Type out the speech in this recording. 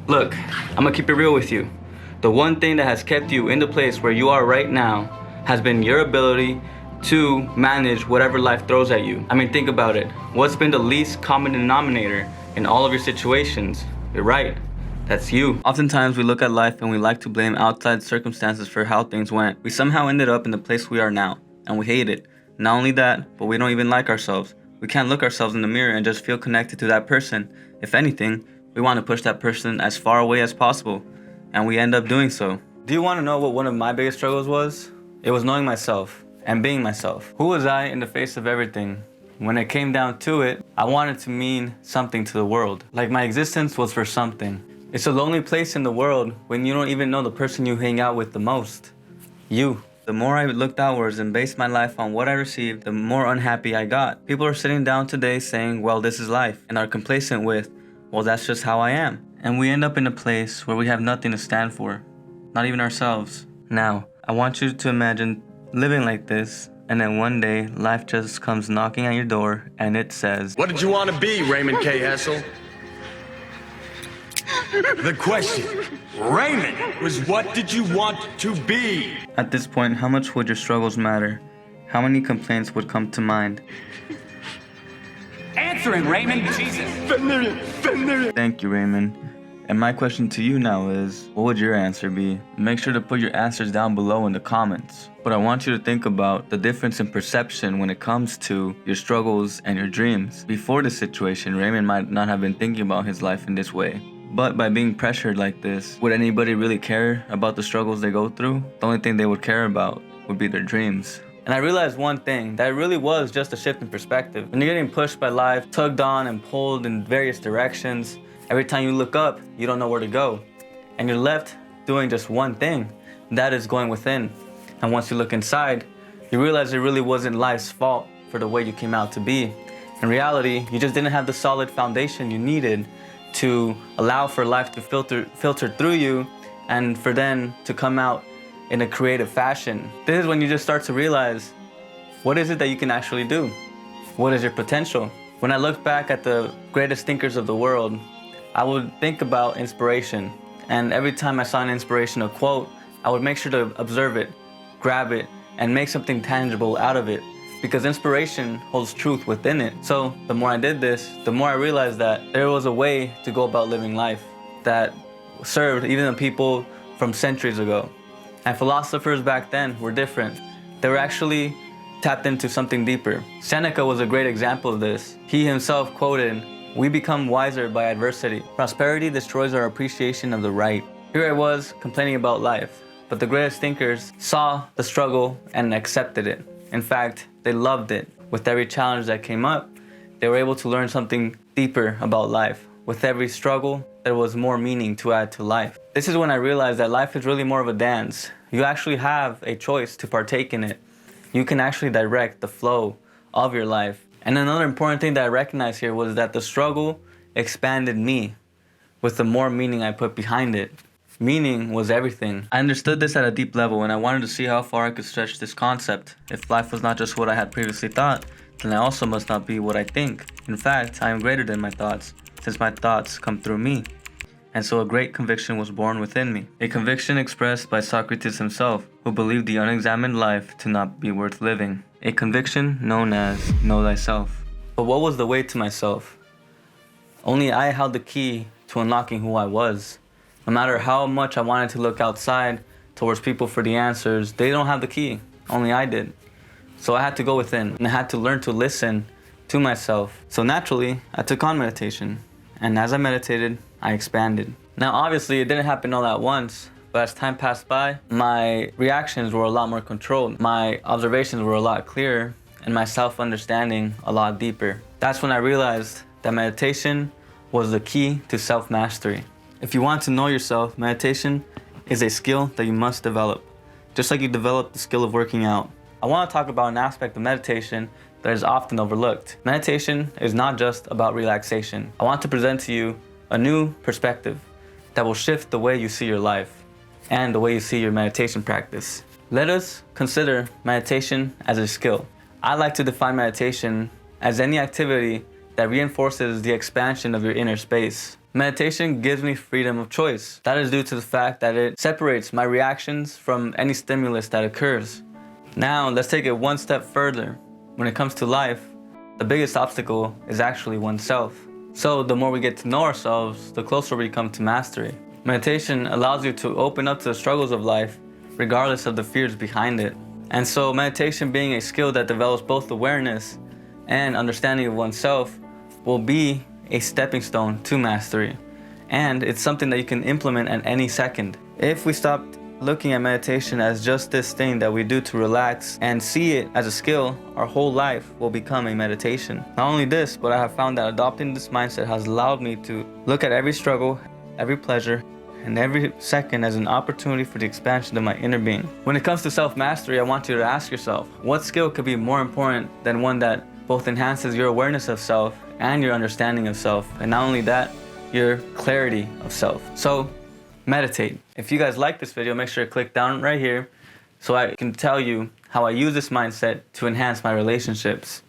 Look, I'm gonna keep it real with you. The one thing that has kept you in the place where you are right now has been your ability to manage whatever life throws at you. I mean, think about it. What's been the least common denominator in all of your situations? You're right. That's you. Oftentimes we look at life and we like to blame outside circumstances for how things went. We somehow ended up in the place we are now, and we hate it. Not only that, but we don't even like ourselves. We can't look ourselves in the mirror and just feel connected to that person. If anything, we want to push that person as far away as possible, and we end up doing so. Do you want to know what one of my biggest struggles was? It was knowing myself and being myself. Who was I in the face of everything? When it came down to it, I wanted to mean something to the world. Like my existence was for something. It's a lonely place in the world when you don't even know the person you hang out with the most. You. The more I looked outwards and based my life on what I received, the more unhappy I got. People are sitting down today saying, well, this is life, and are complacent with, well, that's just how I am. And we end up in a place where we have nothing to stand for, not even ourselves. Now, I want you to imagine living like this, and then one day, life just comes knocking at your door, and it says, what did you want to be, Raymond K. Hessel? The question, Raymond, was what did you want to be? At this point, how much would your struggles matter? How many complaints would come to mind? Answering, Raymond, Jesus. Thank you, Raymond. And my question to you now is, what would your answer be? Make sure to put your answers down below in the comments. But I want you to think about the difference in perception when it comes to your struggles and your dreams. Before this situation, Raymond might not have been thinking about his life in this way. But by being pressured like this, would anybody really care about the struggles they go through? The only thing they would care about would be their dreams. And I realized one thing, that it really was just a shift in perspective. When you're getting pushed by life, tugged on and pulled in various directions, every time you look up, you don't know where to go. And you're left doing just one thing, that is going within. And once you look inside, you realize it really wasn't life's fault for the way you came out to be. In reality, you just didn't have the solid foundation you needed to allow for life to filter through you and for then to come out in a creative fashion. This is when you just start to realize, what is it that you can actually do? What is your potential? When I look back at the greatest thinkers of the world, I would think about inspiration. And every time I saw an inspirational quote, I would make sure to observe it, grab it, and make something tangible out of it. Because inspiration holds truth within it. So the more I did this, the more I realized that there was a way to go about living life that served even the people from centuries ago. And philosophers back then were different. They were actually tapped into something deeper. Seneca was a great example of this. He himself quoted, "We become wiser by adversity. Prosperity destroys our appreciation of the right." Here I was complaining about life, but the greatest thinkers saw the struggle and accepted it. In fact, they loved it. With every challenge that came up, they were able to learn something deeper about life. With every struggle, there was more meaning to add to life. This is when I realized that life is really more of a dance. You actually have a choice to partake in it. You can actually direct the flow of your life. And another important thing that I recognized here was that the struggle expanded me with the more meaning I put behind it. Meaning was everything. I understood this at a deep level, and I wanted to see how far I could stretch this concept. If life was not just what I had previously thought, then I also must not be what I think. In fact, I am greater than my thoughts, since my thoughts come through me. And so a great conviction was born within me. A conviction expressed by Socrates himself, who believed the unexamined life to not be worth living. A conviction known as know thyself. But what was the way to myself? Only I held the key to unlocking who I was. No matter how much I wanted to look outside towards people for the answers, they don't have the key. Only I did. So I had to go within, and I had to learn to listen to myself. So naturally, I took on meditation. And as I meditated, I expanded. Now obviously it didn't happen all at once, but as time passed by, my reactions were a lot more controlled. My observations were a lot clearer, and my self-understanding a lot deeper. That's when I realized that meditation was the key to self-mastery. If you want to know yourself, meditation is a skill that you must develop, just like you develop the skill of working out. I want to talk about an aspect of meditation that is often overlooked. Meditation is not just about relaxation. I want to present to you a new perspective that will shift the way you see your life and the way you see your meditation practice. Let us consider meditation as a skill. I like to define meditation as any activity that reinforces the expansion of your inner space. Meditation gives me freedom of choice. That is due to the fact that it separates my reactions from any stimulus that occurs. Now, let's take it one step further. When it comes to life, the biggest obstacle is actually oneself. So the more we get to know ourselves, the closer we come to mastery. Meditation allows you to open up to the struggles of life, regardless of the fears behind it. And so meditation, being a skill that develops both awareness and understanding of oneself, will be a stepping stone to mastery. And it's something that you can implement at any second. If we stopped looking at meditation as just this thing that we do to relax and see it as a skill, our whole life will become a meditation. Not only this, but I have found that adopting this mindset has allowed me to look at every struggle, every pleasure, and every second as an opportunity for the expansion of my inner being. When it comes to self-mastery, I want you to ask yourself, what skill could be more important than one that both enhances your awareness of self and your understanding of self, and not only that, your clarity of self? So meditate. If you guys like this video, make sure to click down right here so I can tell you how I use this mindset to enhance my relationships.